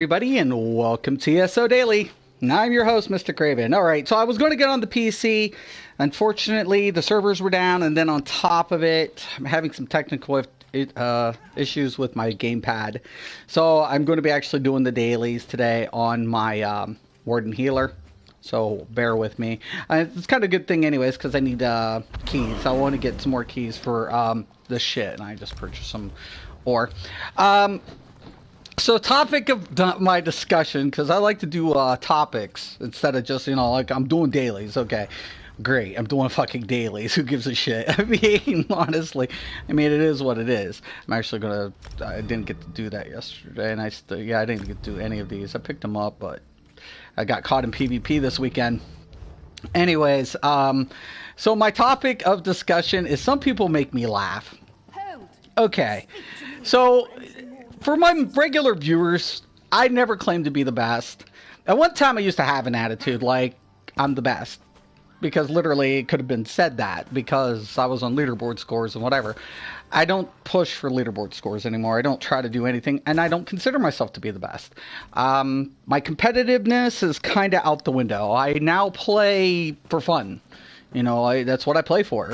Everybody, and welcome to ESO Daily. I'm your host, Mr. Craven. All right, so I was going to get on the PC. Unfortunately, the servers were down, and then on top of it, I'm having some technical issues with my gamepad. So I'm going to be actually doing the dailies today on my Warden Healer. So bear with me. It's kind of a good thing anyways, because I need keys. I want to get some more keys for this shit, and I just purchased some ore. So topic of my discussion, because I like to do topics instead of just, like I'm doing dailies. Okay, great. I'm doing fucking dailies. Who gives a shit? I mean, honestly, it is what it is. I'm actually going to, I didn't get to do that yesterday, and I didn't get to do any of these. I picked them up, but I got caught in PvP this weekend. Anyways, so my topic of discussion is some people make me laugh. Okay, so for my regular viewers, I never claimed to be the best. At one time, I used to have an attitude like I'm the best. Because literally, it could have been said that because I was on leaderboard scores and whatever. I don't push for leaderboard scores anymore. I don't try to do anything, and I don't consider myself to be the best. My competitiveness is kind of out the window. I now play for fun. That's what I play for.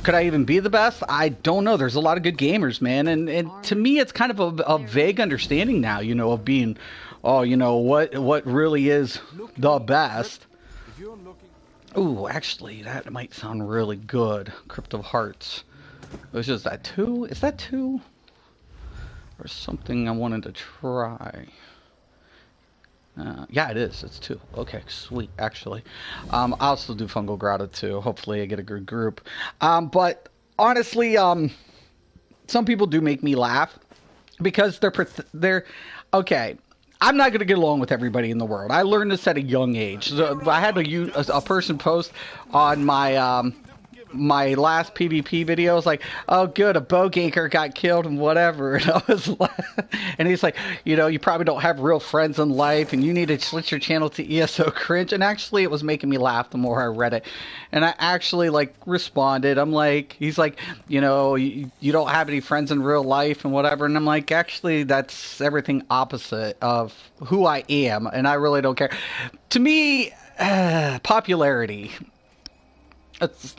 Could I even be the best? I don't know. There's a lot of good gamers, man. And to me, it's kind of a vague understanding now, of being, what really is the best. Ooh, actually, that might sound really good. Crypt of Hearts. Which is that 2? Is that 2? Or something I wanted to try. Yeah, it is. It's 2. Okay, sweet, actually. I'll also do Fungal Grotto too. Hopefully I get a good group. But honestly, some people do make me laugh because they're okay. I'm not going to get along with everybody in the world. I learned this at a young age. So I had a person post on my my last PvP video. I was like, oh good, a bowganker got killed and whatever. And I was like, and he's like, you probably don't have real friends in life and you need to switch your channel to ESO Cringe. And actually it was making me laugh the more I read it. And I actually responded. I'm like, he's like, you don't have any friends in real life and whatever. And I'm like, actually that's everything opposite of who I am. And I really don't care. To me, popularity.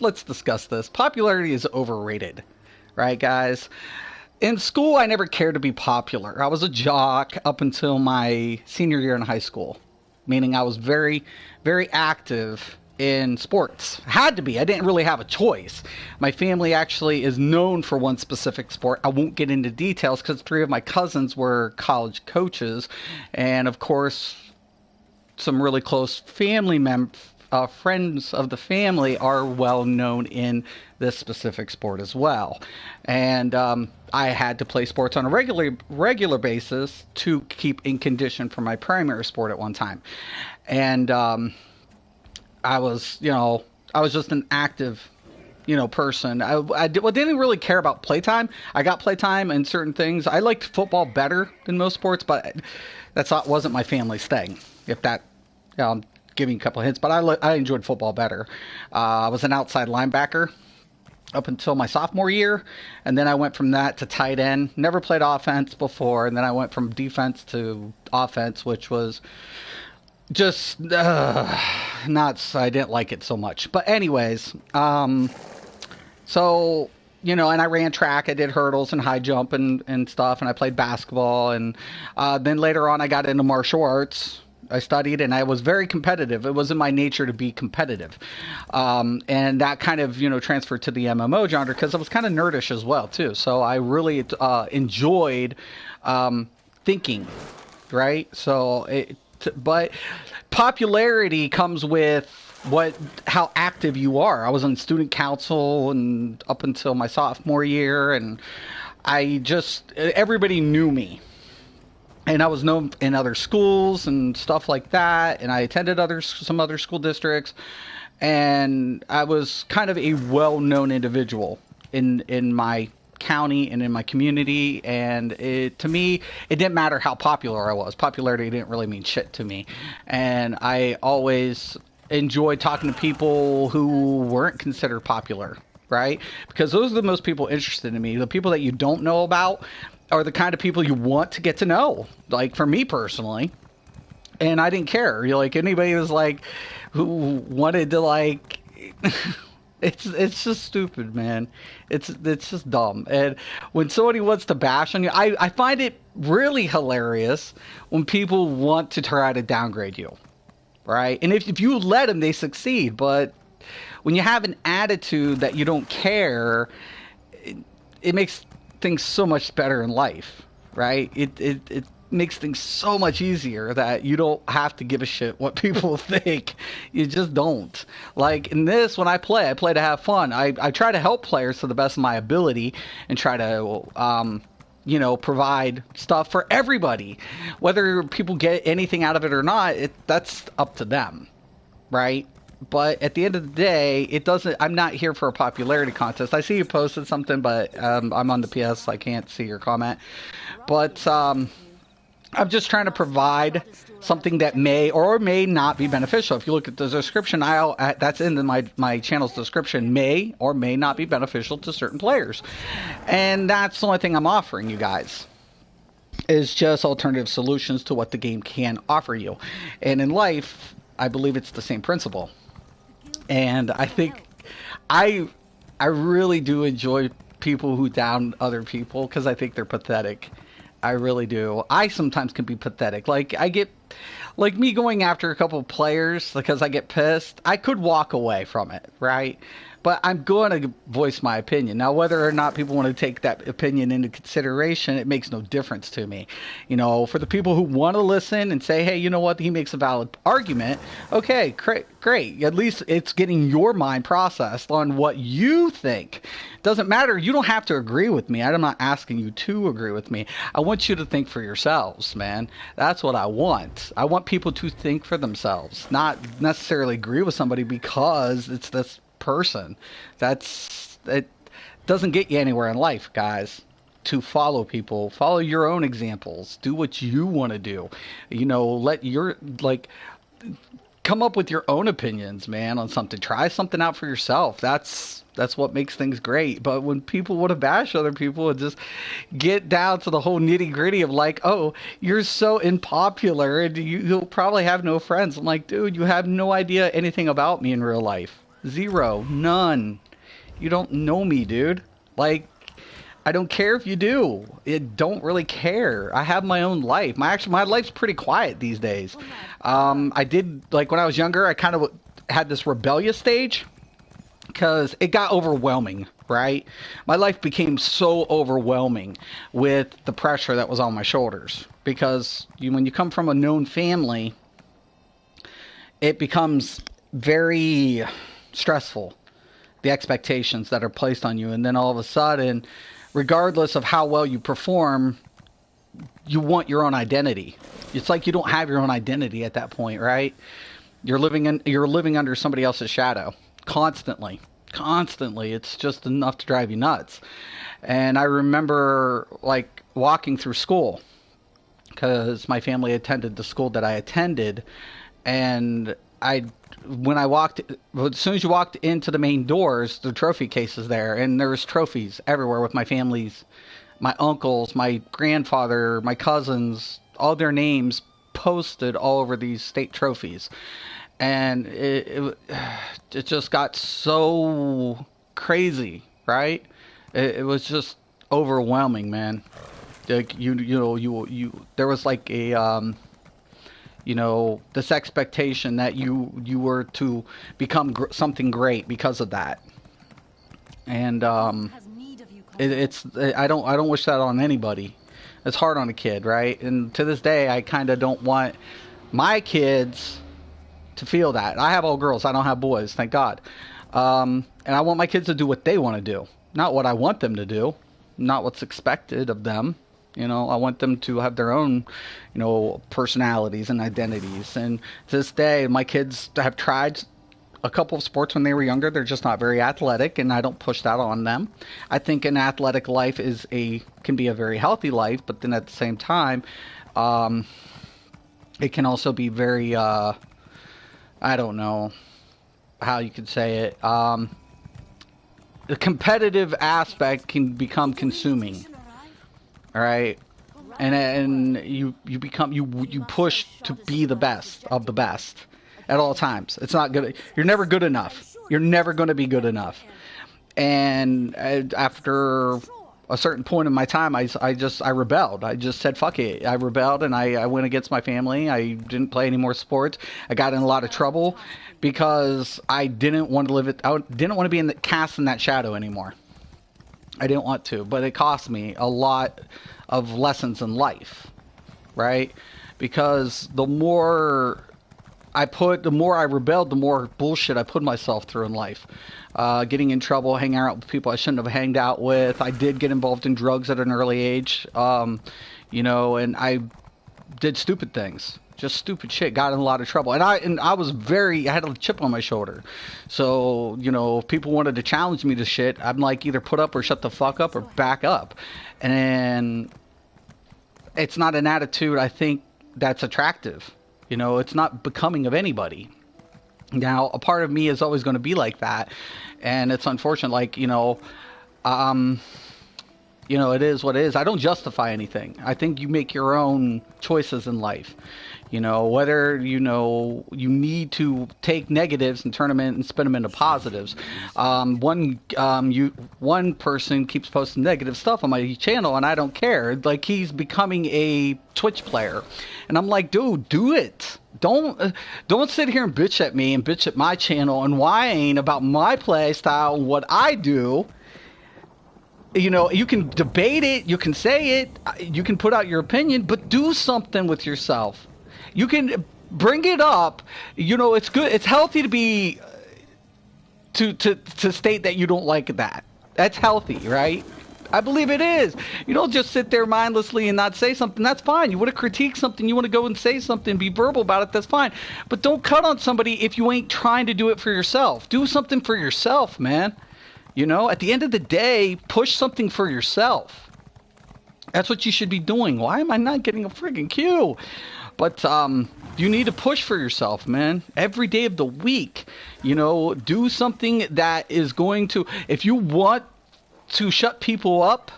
Let's discuss this. Popularity is overrated, right, guys? In school, I never cared to be popular. I was a jock up until my senior year in high school, meaning I was very, very active in sports. Had to be. I didn't really have a choice. My family actually is known for one specific sport. I won't get into details because 3 of my cousins were college coaches, and of course, some really close family members. Friends of the family are well known in this specific sport as well, and I had to play sports on a regular basis to keep in condition for my primary sport at one time, and I was just an active person. I didn't really care about playtime. I got playtime in certain things. I liked football better than most sports, but wasn't my family's thing. If that, giving a couple of hints, but I enjoyed football better. I was an outside linebacker up until my sophomore year, and then I went from that to tight end. Never played offense before, and then I went from defense to offense, which was just I didn't like it so much. But anyways, so and I ran track. I did hurdles and high jump and stuff, and I played basketball, and then later on I got into martial arts. I studied and I was very competitive. It was in my nature to be competitive. And that kind of, transferred to the MMO genre because I was kind of nerdish as well, too. So I really enjoyed thinking, right? But popularity comes with how active you are. I was on student council and up until my sophomore year, and everybody knew me. And I was known in other schools and stuff like that. And I attended some other school districts. And I was kind of a well-known individual in my county and in my community. And to me, it didn't matter how popular I was. Popularity didn't really mean shit to me. And I always enjoyed talking to people who weren't considered popular, right? Because those are the most people interested in me. The people that you don't know about, are the kind of people you want to get to know. Like for me personally, and I didn't care. You like anybody was like who wanted to like. It's just stupid, man. It's just dumb. And when somebody wants to bash on you, I find it really hilarious when people want to try to downgrade you, right? And if you let them, they succeed. But when you have an attitude that you don't care, it makes things so much better in life, right? It makes things so much easier that you don't have to give a shit what people think. You just don't. Like in this, when I play to have fun. I try to help players to the best of my ability and try to provide stuff for everybody. Whether people get anything out of it or not, that's up to them, right? But at the end of the day, it doesn't. I'm not here for a popularity contest. I see you posted something, but I'm on the PS, so I can't see your comment. But I'm just trying to provide something that may or may not be beneficial. If you look at the description, that's in my channel's description, may or may not be beneficial to certain players. And that's the only thing I'm offering you guys, is just alternative solutions to what the game can offer you. And in life, I believe it's the same principle. And I think I really do enjoy people who down other people because I think they're pathetic. I really do. I sometimes can be pathetic. Like I get, like me going after a couple of players because I get pissed. I could walk away from it, right? But I'm going to voice my opinion. Now, whether or not people want to take that opinion into consideration, it makes no difference to me. You know, for the people who want to listen and say, hey, you know what, he makes a valid argument. Okay, great. At least it's getting your mind processed on what you think. Doesn't matter. You don't have to agree with me. I'm not asking you to agree with me. I want you to think for yourselves, man. That's what I want. I want people to think for themselves, not necessarily agree with somebody because it's this person. It doesn't get you anywhere in life, guys. To follow people, follow your own examples, do what you want to do. You know, let your come up with your own opinions, man, on something. Try something out for yourself. That's what makes things great. But when people want to bash other people and just get down to the whole nitty gritty of like, oh, you're so unpopular and you'll probably have no friends. I'm like, dude, you have no idea anything about me in real life. Zero. None. You don't know me, dude. Like, I don't care if you do. I don't really care. I have my own life. My life's pretty quiet these days. I did, like, when I was younger, I kind of had this rebellious stage because it got overwhelming, right? My life became so overwhelming with the pressure that was on my shoulders because when you come from a known family, it becomes very stressful, the expectations that are placed on you, and then all of a sudden, regardless of how well you perform, you want your own identity. It's like you don't have your own identity at that point, right? You're living under somebody else's shadow constantly. It's just enough to drive you nuts. And I remember like walking through school because my family attended the school that I attended, and as soon as you walked into the main doors, the trophy case is there, and there was trophies everywhere with my family's, my uncles, my grandfather, my cousins, all their names posted all over these state trophies. And it just got so crazy, right? It was just overwhelming, man. Like there was like a this expectation that you were to become something great because of that. And I don't wish that on anybody. It's hard on a kid, right? And to this day, I kind of don't want my kids to feel that. I have all girls. I don't have boys, thank God. And I want my kids to do what they want to do, not what I want them to do, not what's expected of them. You know, I want them to have their own, personalities and identities. And to this day, my kids have tried a couple of sports when they were younger. They're just not very athletic, and I don't push that on them. I think an athletic life can be a very healthy life, but then at the same time, it can also be very, I don't know how you could say it. The competitive aspect can become consuming. All right. And you become you push to be the best of the best at all times. It's not good. You're never good enough. You're never going to be good enough. And after a certain point in my time, I rebelled. I just said fuck it. I rebelled and I went against my family. I didn't play any more sports. I got in a lot of trouble because I didn't want to live it. I didn't want to be cast in that shadow anymore. I didn't want to, but it cost me a lot of lessons in life, right? Because the more I rebelled, the more bullshit I put myself through in life. Getting in trouble, hanging out with people I shouldn't have hanged out with. I did get involved in drugs at an early age, you know, and I did stupid things. Just stupid shit. Got in a lot of trouble. And I had a chip on my shoulder. So, you know, if people wanted to challenge me to shit, I'm like, either put up or shut the fuck up or back up. And it's not an attitude I think that's attractive. You know, it's not becoming of anybody. Now, a part of me is always going to be like that. And it's unfortunate. Like, you know, it is what it is. I don't justify anything. I think you make your own choices in life. You know, whether, you know, you need to take negatives and turn them in and spin them into positives. One person keeps posting negative stuff on my channel and I don't care. Like, he's becoming a Twitch player. And I'm like, dude, do it. Don't sit here and bitch at me and bitch at my channel and whine about my play style and what I do. You know, you can debate it, you can say it, you can put out your opinion, but do something with yourself. You can bring it up. You know, it's good. It's healthy to be to state that you don't like that. That's healthy, right? I believe it is. You don't just sit there mindlessly and not say something. That's fine. You want to critique something, you want to go and say something, be verbal about it, that's fine. But don't cut on somebody if you ain't trying to do it for yourself. Do something for yourself, man. You know, at the end of the day, push something for yourself. That's what you should be doing. Why am I not getting a friggin' cue? But you need to push for yourself, man. Every day of the week, you know, do something that is going to, if you want to shut people up,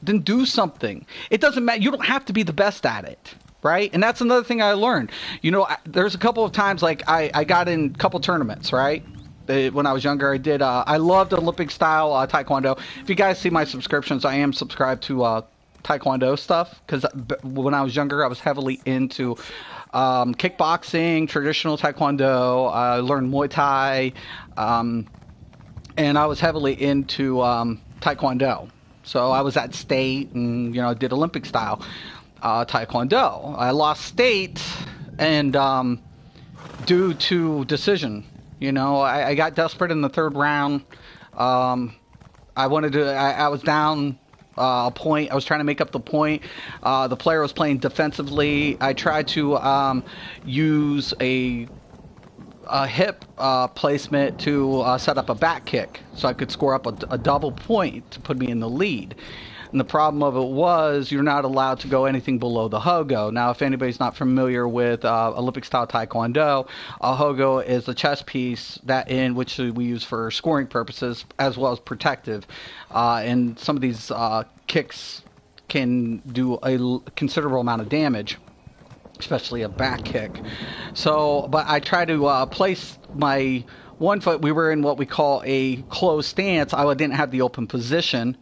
then do something. It doesn't matter. You don't have to be the best at it, right? And that's another thing I learned. You know, there's a couple of times, like, I got in a couple tournaments, right? When I was younger, I did. I loved Olympic style Taekwondo. If you guys see my subscriptions, I am subscribed to Taekwondo stuff, because when I was younger, I was heavily into kickboxing, traditional Taekwondo. I learned Muay Thai, and I was heavily into Taekwondo. So I was at state, and you know, did Olympic style Taekwondo. I lost state, and due to decision. You know, I got desperate in the third round. I was down a point. I was trying to make up the point. The player was playing defensively. I tried to use a hip placement to set up a back kick so I could score up a double point to put me in the lead. And the problem of it was you're not allowed to go anything below the Hogo. Now, if anybody's not familiar with Olympic-style Taekwondo, a Hogo is a chess piece that in which we use for scoring purposes as well as protective. And some of these kicks can do a considerable amount of damage, especially a back kick. So, but I try to place my one foot. We were in what we call a closed stance. I didn't have the open position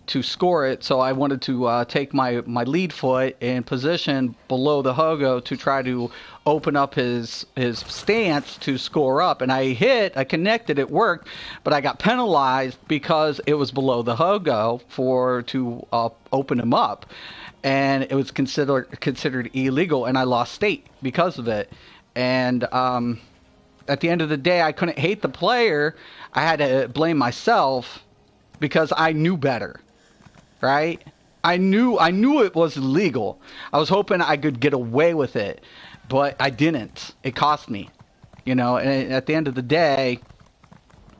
to score it, so I wanted to take my lead foot and position below the Hogo to try to open up his stance to score up. And I connected, it worked, but I got penalized because it was below the Hogo to open him up, and it was considered illegal, and I lost state because of it. And at the end of the day, I couldn't hate the player. I had to blame myself because I knew better. Right? I knew it was illegal. I was hoping I could get away with it, but I didn't. It cost me. You know, and at the end of the day,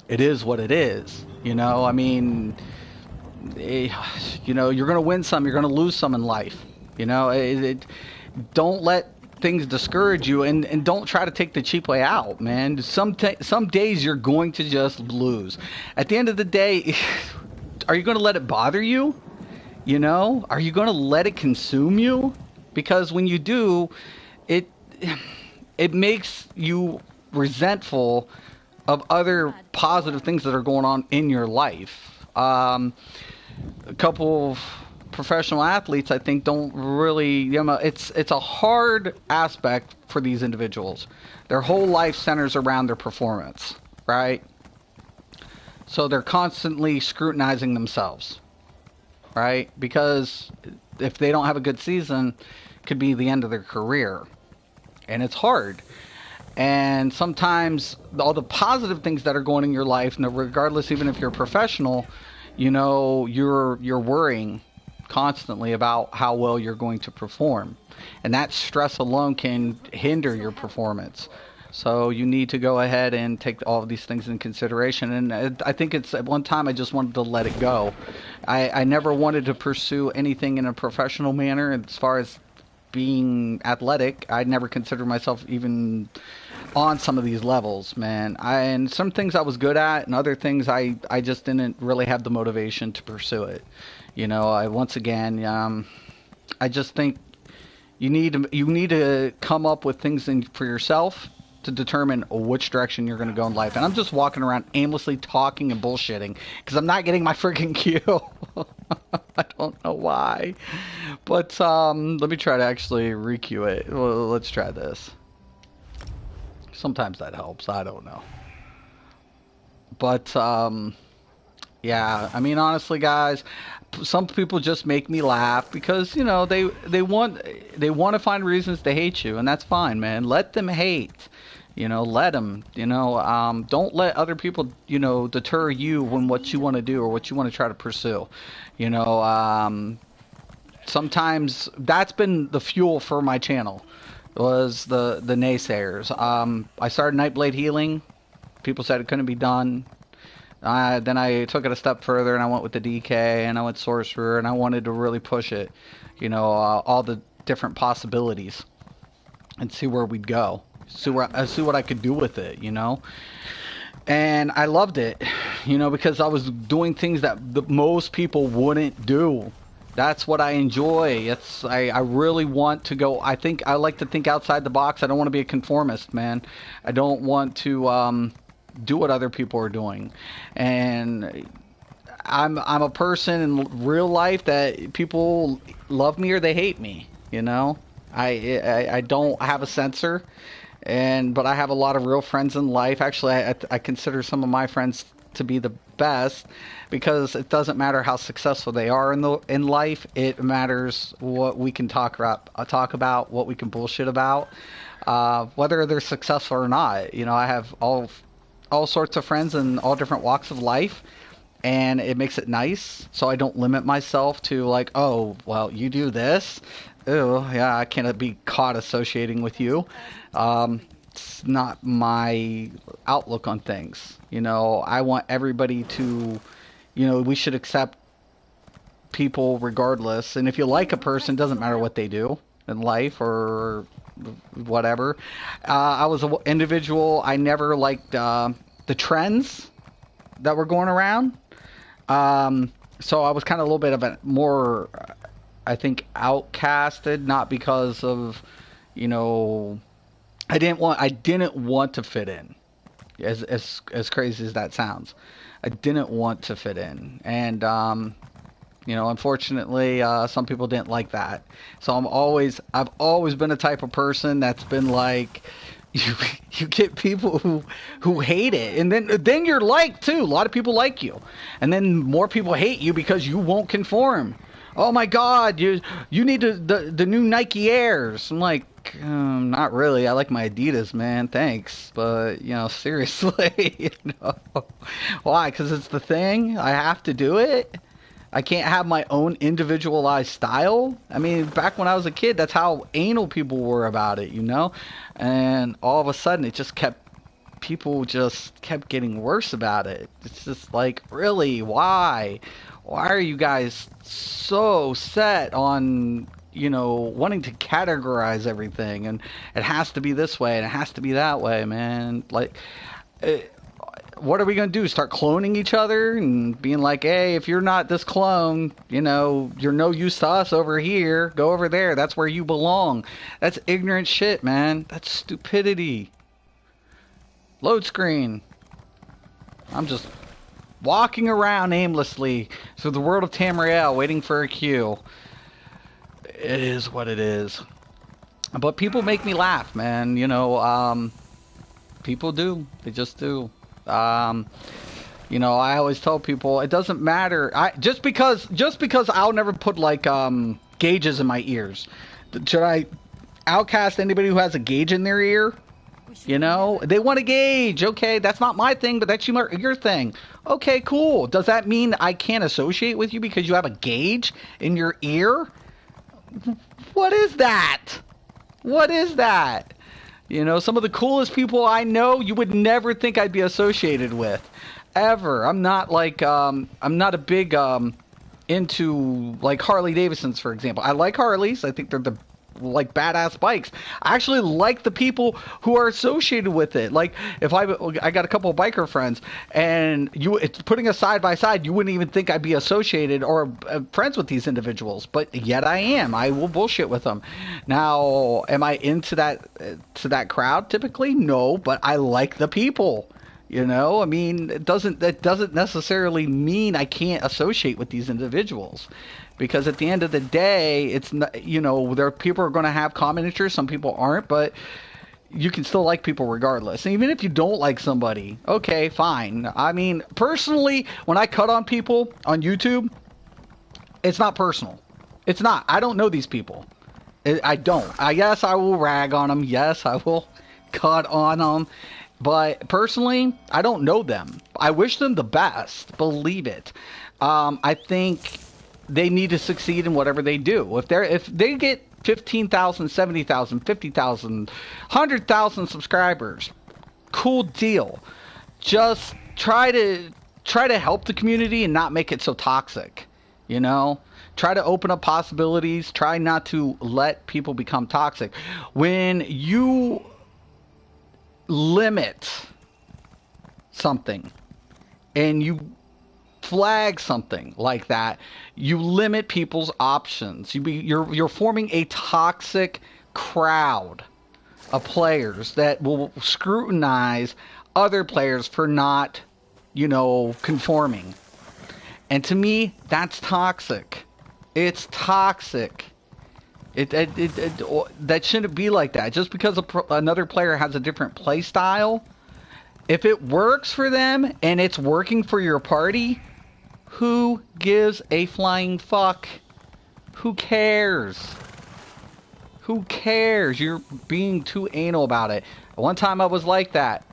it is what it is. You know, I mean, you know, you're going to win some, you're going to lose some in life. You know, don't let things discourage you, and don't try to take the cheap way out, man. Some days you're going to just lose. At the end of the day, are you going to let it bother you? You know, are you going to let it consume you? Because when you do, it it makes you resentful of other positive things that are going on in your life. A couple of professional athletes, I think, don't really, it's a hard aspect for these individuals. Their whole life centers around their performance, right? So they're constantly scrutinizing themselves, right? Because if they don't have a good season, it could be the end of their career. And it's hard. And sometimes all the positive things that are going in your life, regardless, even if you're a professional, you're worrying constantly about how well you're going to perform. And that stress alone can hinder your performance. So you need to go ahead and take all of these things in consideration. And I think it's at one time I just wanted to let it go. I never wanted to pursue anything in a professional manner as far as being athletic. I never considered myself even on some of these levels, man. And some things I was good at, and other things I just didn't really have the motivation to pursue it. Once again, I just think you need to come up with things for yourself to determine which direction you're going to go in life. And I'm just walking around aimlessly talking and bullshitting because I'm not getting my freaking cue. I don't know why. But let me try to actually re-cue it. Well, let's try this. Sometimes that helps. I don't know. But yeah, I mean, honestly, guys, some people just make me laugh because they want to find reasons to hate you, and that's fine, man. Let them hate. Let them. Don't let other people deter you when what you want to do or what you want to try to pursue. Sometimes that's been the fuel for my channel. Was the naysayers. I started Nightblade Healing. People said it couldn't be done. Then I took it a step further and I went with the DK and I went Sorcerer and I wanted to really push it, all the different possibilities and see where we'd go, see what I could do with it, and I loved it, because I was doing things that most people wouldn't do. That's what I enjoy. I really want to go. I like to think outside the box. I don't want to be a conformist, man. I don't want to do what other people are doing. And I'm a person in real life that people love me or they hate me, I don't have a censor, but I have a lot of real friends in life. Actually, I consider some of my friends to be the best because it doesn't matter how successful they are in life. It matters what we can talk about, what we can bullshit about, whether they're successful or not. I have all sorts of friends in all different walks of life, and it makes it nice. So I don't limit myself to like, oh, well, you do this. Ew, yeah, I can't be caught associating with you. It's not my outlook on things. I want everybody to, we should accept people regardless. And if you like a person, doesn't matter what they do in life or whatever. I was an individual. I never liked the trends that were going around. So I was kind of a little bit of a more, I think, outcasted, not because of, I didn't want to fit in. As crazy as that sounds, I didn't want to fit in, and unfortunately, some people didn't like that. So I've always been a type of person that's been like, you get people who hate it, and then you're liked too. A lot of people like you, and then more people hate you because you won't conform. Oh my God, you need the new Nike Airs. I'm like, not really. I like my Adidas, man. Thanks, but seriously, why? Because it's the thing. I have to do it. I can't have my own individualized style. I mean, back when I was a kid, that's how anal people were about it, And all of a sudden, people just kept getting worse about it. It's just like, really, why? Why are you guys so set on, wanting to categorize everything? And it has to be this way and it has to be that way, man. Like, what are we going to do? Start cloning each other and being like, hey, if you're not this clone, you know, you're no use to us over here. Go over there. That's where you belong. That's ignorant shit, man. That's stupidity. Load screen. I'm just walking around aimlessly through the world of Tamriel waiting for a queue. It is what it is. But people make me laugh, man. You know, people do. They just do. You know, I always tell people it doesn't matter. Just because I'll never put like gauges in my ears. Should I outcast anybody who has a gauge in their ear? You know, they want a gauge. Okay, that's not my thing, but that's your thing. Okay, cool. Does that mean I can't associate with you because you have a gauge in your ear? What is that? What is that? You know, some of the coolest people I know, you would never think I'd be associated with. Ever. I'm not like, I'm not a big, into, like, Harley Davidsons, for example. I like Harleys. I think they're the, like, badass bikes. I actually like the people who are associated with it. Like, if I got a couple of biker friends, and it's putting us side by side, you wouldn't even think I'd be associated or friends with these individuals, but yet I am. I will bullshit with them. Now, am I into that crowd typically? No, but I like the people. You know, I mean, that doesn't necessarily mean I can't associate with these individuals, because at the end of the day, it's not, you know, there are people are going to have common interests, some people aren't, but you can still like people regardless. And even if you don't like somebody, okay, fine. I mean, personally, when I cut on people on YouTube, it's not personal. It's not. I don't know these people. I don't. Yes, I will rag on them. Yes, I will cut on them. But personally, I don't know them. I wish them the best. Believe it. I think they need to succeed in whatever they do. If they get 15,000, 70,000, 50,000, 100,000 subscribers, cool deal. Just try to help the community and not make it so toxic. You know? Try to open up possibilities. Try not to let people become toxic. When you limit something and you flag something like that, you limit people's options. You're forming a toxic crowd of players that will scrutinize other players for not, you know, conforming. And to me, that's toxic. It's toxic. That shouldn't be like that. Just because another player has a different play style, if it works for them and it's working for your party, who gives a flying fuck? Who cares? Who cares? You're being too anal about it. One time I was like that.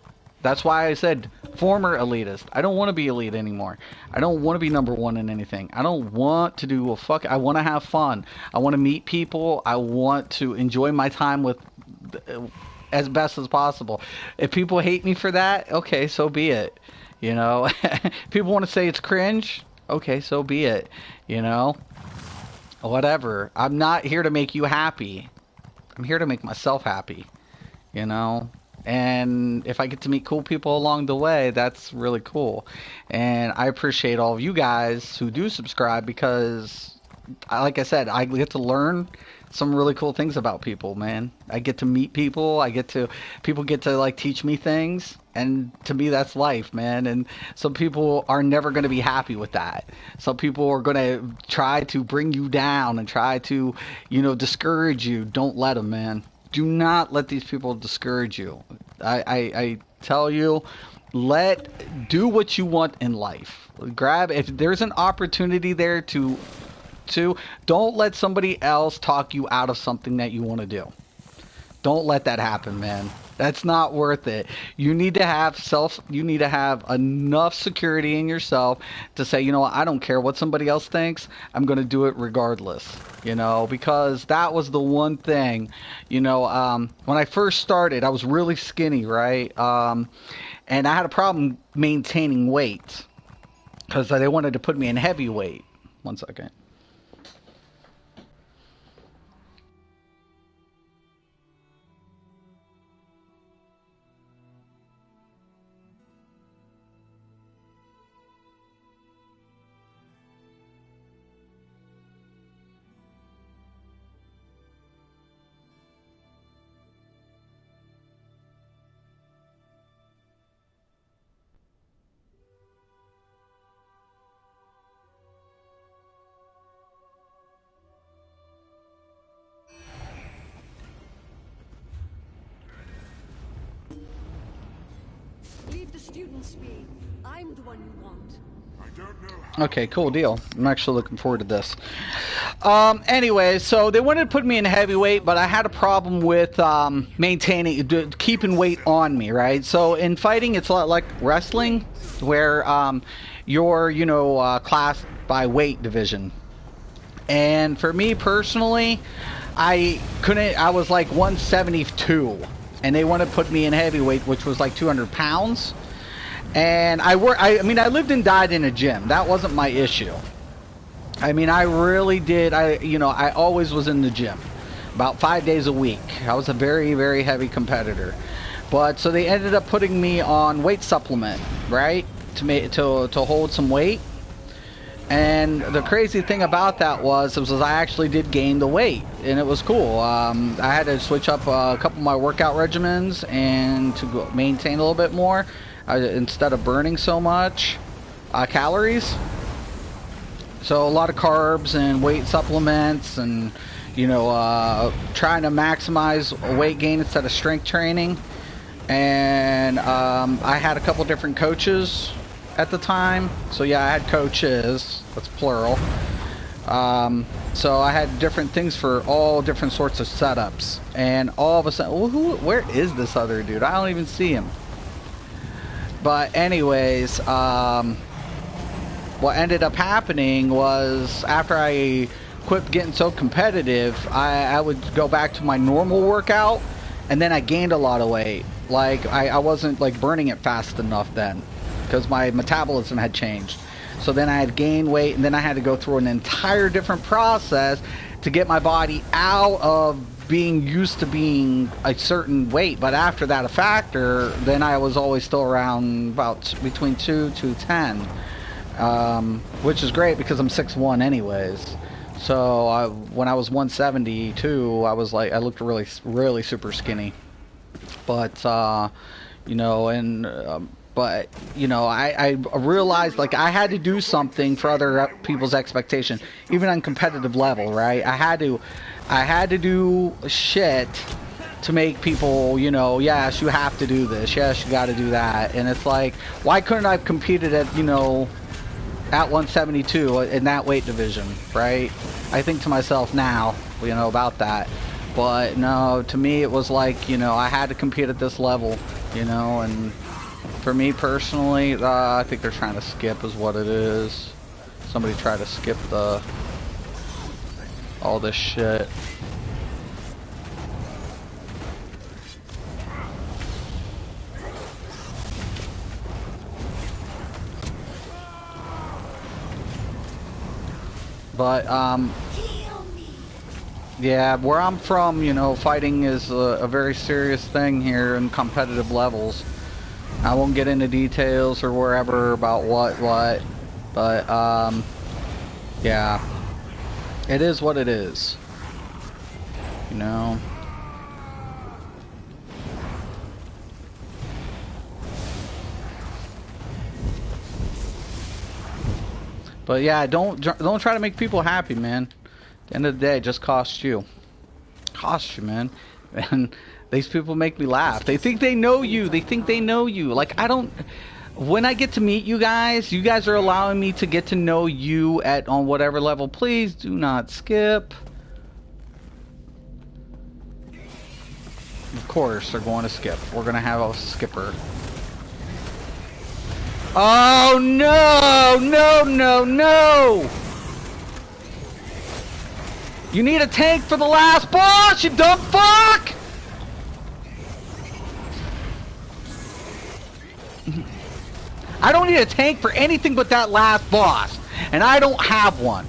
That's why I said former elitist. I don't want to be elite anymore. I don't want to be number one in anything. I don't want to do a fuck. I want to have fun. I want to meet people. I want to enjoy my time with as best as possible. If people hate me for that, okay, so be it. You know, people want to say it's cringe. Okay, so be it. You know, whatever. I'm not here to make you happy. I'm here to make myself happy. You know. And if I get to meet cool people along the way, that's really cool. And I appreciate all of you guys who do subscribe, because, like I said, I get to learn some really cool things about people, man. I get to meet people. People get to, like, teach me things. And to me, that's life, man. And some people are never going to be happy with that. Some people are going to try to bring you down and try to, you know, discourage you. Don't let them, man. Do not let these people discourage you. I tell you, do what you want in life. If there's an opportunity there to don't let somebody else talk you out of something that you want to do. Don't let that happen, man. That's not worth it. You need to have enough security in yourself to say, you know what, I don't care what somebody else thinks. I'm going to do it regardless, you know, because that was the one thing, you know, when I first started, I was really skinny, right? And I had a problem maintaining weight because they wanted to put me in heavy weight. One second. students be? I'm the one you want. I don't know. Okay, cool deal. I'm actually looking forward to this. Anyway, so they wanted to put me in heavyweight, but I had a problem with keeping weight on me, right? So in fighting, it's a lot like wrestling, where you're, classed by weight division. And for me personally, I was like 172, and they wanted to put me in heavyweight, which was like 200 pounds. And I lived and died in a gym. That wasn't my issue. I mean, I really did. I always was in the gym, about 5 days a week. I was a very, very heavy competitor. But so they ended up putting me on weight supplement, right, to hold some weight. And the crazy thing about that was I actually did gain the weight, and it was cool. I had to switch up a couple of my workout regimens and to maintain a little bit more instead of burning so much calories. So a lot of carbs and weight supplements, and trying to maximize weight gain instead of strength training. And I had a couple different coaches at the time. So yeah, I had coaches. That's plural. So I had different things for all different sorts of setups. And all of a sudden, where is this other dude? I don't even see him. But anyways, what ended up happening was after I quit getting so competitive, I would go back to my normal workout, and then I gained a lot of weight. Like I wasn't like burning it fast enough then, because my metabolism had changed. So then I had gained weight, and then I had to go through an entire different process to get my body out of being used to being a certain weight. But after that factor, then I was always still around about between 210, which is great because I'm 6'1" anyways. So when I was 172, I looked really, really super skinny. But I realized like I had to do something for other people's expectation, even on competitive level, right? I had to do shit to make people, yes, you have to do this, yes, you got to do that. And it's like, why couldn't I have competed at 172 in that weight division, right? I think to myself now, about that. But no, to me it was like, I had to compete at this level, and for me personally, I think they're trying to skip is what it is. Somebody tried to skip all this shit. But, yeah, where I'm from, fighting is a very serious thing here in competitive levels. I won't get into details or wherever about what, but, yeah, it is what it is, But yeah, don't try to make people happy, man. At the end of the day, it just costs you. Costs you, man. And these people make me laugh. They think they know you. They think they know you. Like, I don't... When I get to meet you guys are allowing me to get to know you on whatever level. Please do not skip. Of course, they're going to skip. We're going to have a skipper. Oh, no! No, no, no! You need a tank for the last boss, you dumb fuck! I don't need a tank for anything but that last boss. And I don't have one.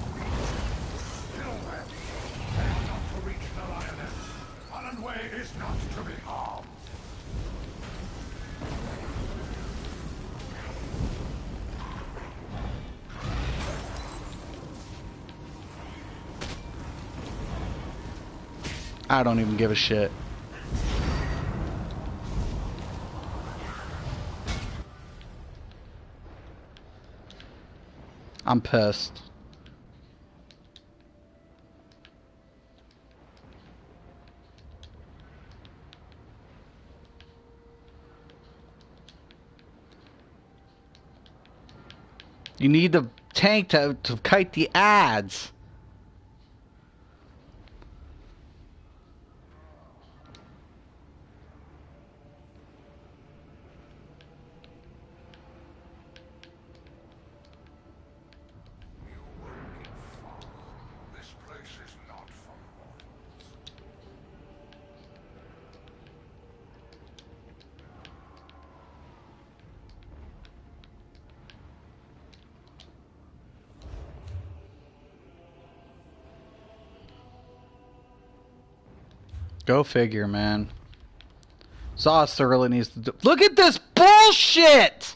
I don't even give a shit. I'm pissed. You need the tank to kite the ads. Go figure, man. Zoss really needs to do... Look at this bullshit!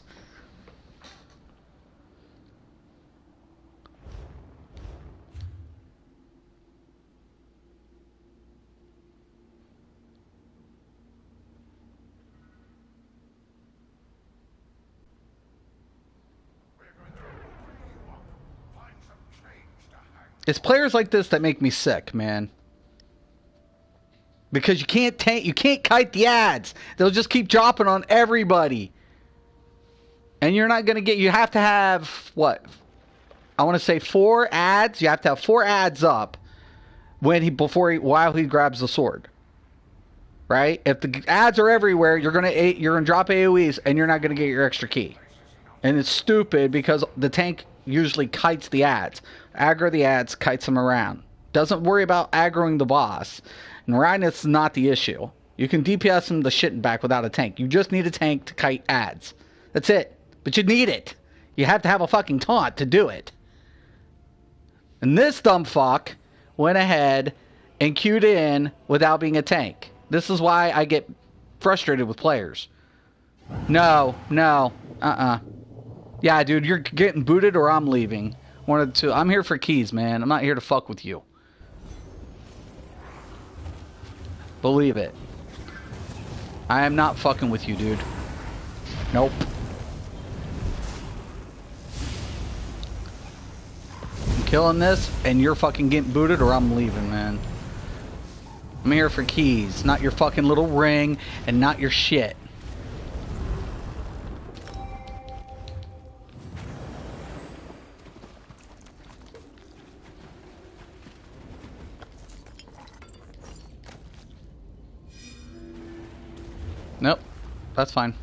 It's players like this that make me sick, man. Because you can't kite the ads. They'll just keep dropping on everybody. And you're not going to get... You have to have, what? I want to say 4 ads. You have to have 4 ads up while he grabs the sword. Right? If the ads are everywhere, you're going to drop AoEs and you're not going to get your extra key. And it's stupid because the tank usually kites the ads. Aggro the ads, kites them around. Doesn't worry about aggroing the boss. And Rhino's not the issue. You can DPS him the shit back without a tank. You just need a tank to kite ads. That's it. But you need it. You have to have a fucking taunt to do it. And this dumb fuck went ahead and queued in without being a tank. This is why I get frustrated with players. No. Yeah, dude, you're getting booted or I'm leaving. One of the two. I'm here for keys, man. I'm not here to fuck with you. Believe it. I am not fucking with you, dude. Nope. I'm killing this, and you're fucking getting booted, or I'm leaving, man. I'm here for keys, not your fucking little ring, and not your shit. Nope, that's fine.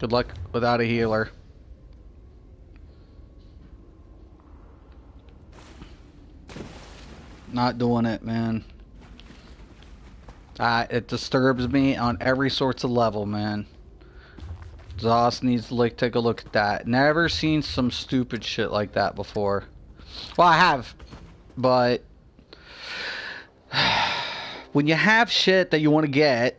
Good luck without a healer. Not doing it, man. It disturbs me on every sorts of level, man. Zoss needs to take a look at that. Never seen some stupid shit like that before. Well, I have, but when you have shit that you want to get,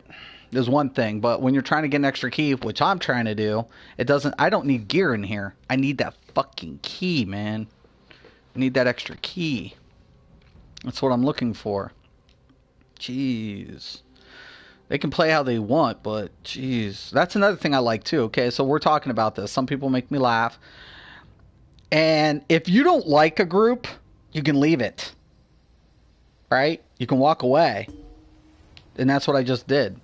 is one thing, but when you're trying to get an extra key, which I'm trying to do, I don't need gear in here. I need that fucking key, man. I need that extra key. That's what I'm looking for. Jeez. They can play how they want, but jeez. That's another thing I like too, okay? So we're talking about this. Some people make me laugh. And if you don't like a group, you can leave it. Right? You can walk away. And that's what I just did.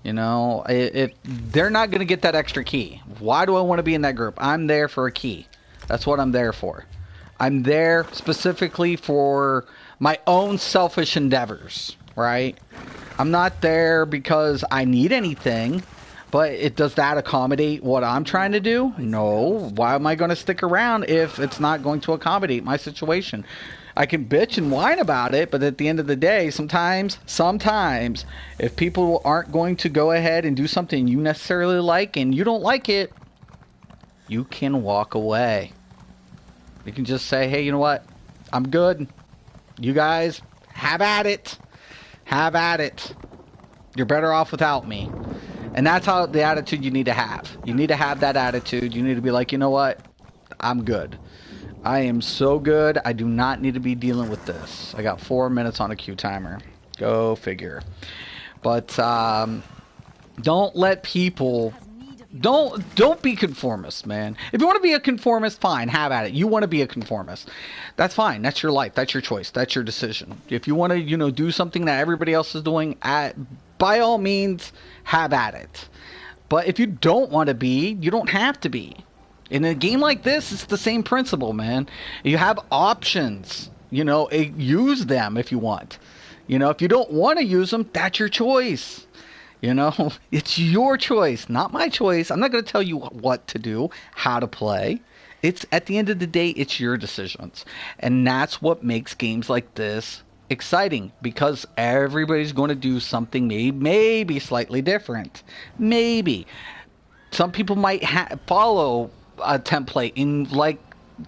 You know, if they're not going to get that extra key. Why do I want to be in that group? I'm there for a key. That's what I'm there for. I'm there specifically for my own selfish endeavors, right? I'm not there because I need anything, but does that accommodate what I'm trying to do? No. Why am I going to stick around if it's not going to accommodate my situation? I can bitch and whine about it, but at the end of the day, sometimes, if people aren't going to go ahead and do something you necessarily like and you don't like it, you can walk away. You can just say, hey, you know what? I'm good. You guys, have at it. Have at it. You're better off without me. And that's how the attitude you need to have. You need to have that attitude. You need to be like, you know what? I'm good. I am so good. I do not need to be dealing with this. I got 4 minutes on a queue timer. Go figure. But don't let people... Don't be conformist, man. If you want to be a conformist, fine, have at it. You want to be a conformist. That's fine. That's your life. That's your choice. That's your decision. If you want to, do something that everybody else is doing, by all means, have at it. But if you don't want to be, you don't have to be. In a game like this, it's the same principle, man. You have options. Use them if you want. If you don't want to use them, that's your choice. It's your choice, not my choice. I'm not going to tell you what to do, how to play. It's at the end of the day, it's your decisions. And that's what makes games like this exciting, because everybody's going to do something maybe slightly different. Maybe. Some people might follow a template in like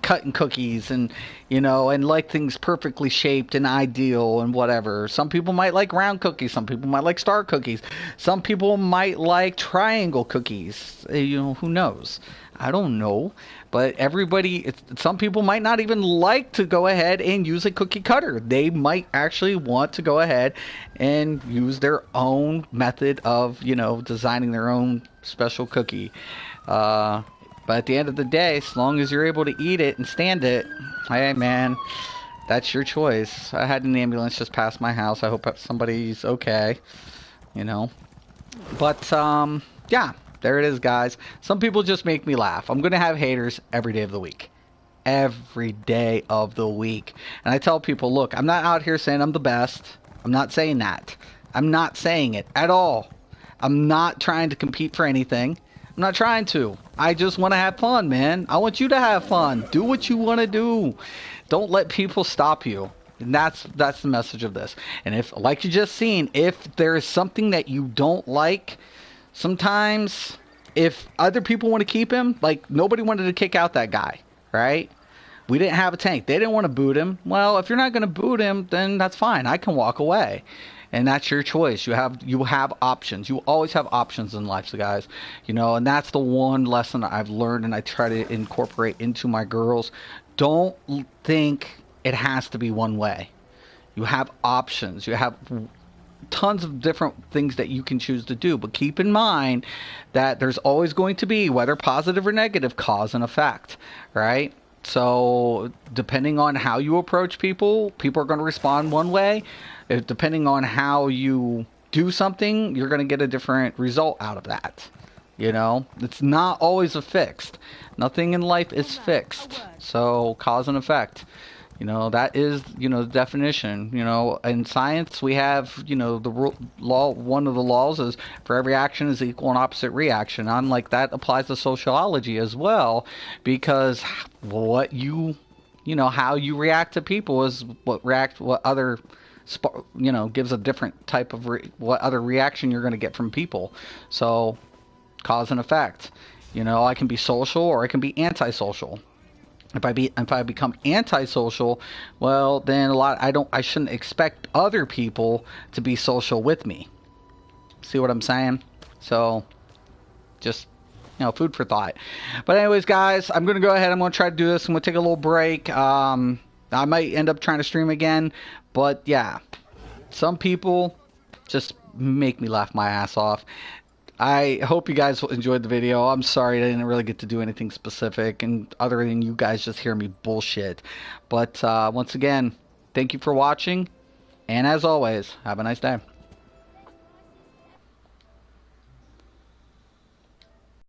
cutting cookies and like things perfectly shaped and ideal and whatever. Some people might like round cookies, some people might like star cookies, some people might like triangle cookies. Who knows? I don't know. But some people might not even like to go ahead and use a cookie cutter. They might actually want to go ahead and use their own method of designing their own special cookie. But at the end of the day, as long as you're able to eat it and stand it, hey man, that's your choice. I had an ambulance just pass my house. I hope somebody's okay, But, yeah, there it is, guys. Some people just make me laugh. I'm going to have haters every day of the week. Every day of the week. And I tell people, look, I'm not out here saying I'm the best. I'm not saying that. I'm not saying it at all. I'm not trying to compete for anything. I'm not trying to. I just want to have fun, man. I want you to have fun. Do what you want to do. Don't let people stop you. And that's the message of this. And if, like you just seen, if there is something that you don't like, sometimes if other people want to keep him, like nobody wanted to kick out that guy, right? We didn't have a tank. They didn't want to boot him. Well, if you're not going to boot him, then that's fine. I can walk away. And that's your choice. You have options. You always have options in life, so guys. And that's the one lesson I've learned, and I try to incorporate into my girls. Don't think it has to be one way. You have options. You have tons of different things that you can choose to do, but keep in mind that there's always going to be, whether positive or negative, cause and effect, right? So depending on how you approach people are going to respond one way. Depending on how you do something, you're going to get a different result out of that. It's not always a fixed. Nothing in life is fixed. So cause and effect. That is, the definition. In science, we have, the law. One of the laws is for every action is equal and opposite reaction. Unlike that applies to sociology as well, because how you react to people is what other gives a different type of what other reaction you're going to get from people. So cause and effect. I can be social or I can be antisocial. If I become antisocial, well, then I shouldn't expect other people to be social with me. See what I'm saying? So just food for thought. But anyways, guys, I'm going to go ahead. I'm going to try to do this. I'm going to take a little break. I might end up trying to stream again, but yeah, some people just make me laugh my ass off. I hope you guys enjoyed the video. I'm sorry I didn't really get to do anything specific, and other than you guys just hear me bullshit. But once again, thank you for watching, and as always, have a nice day.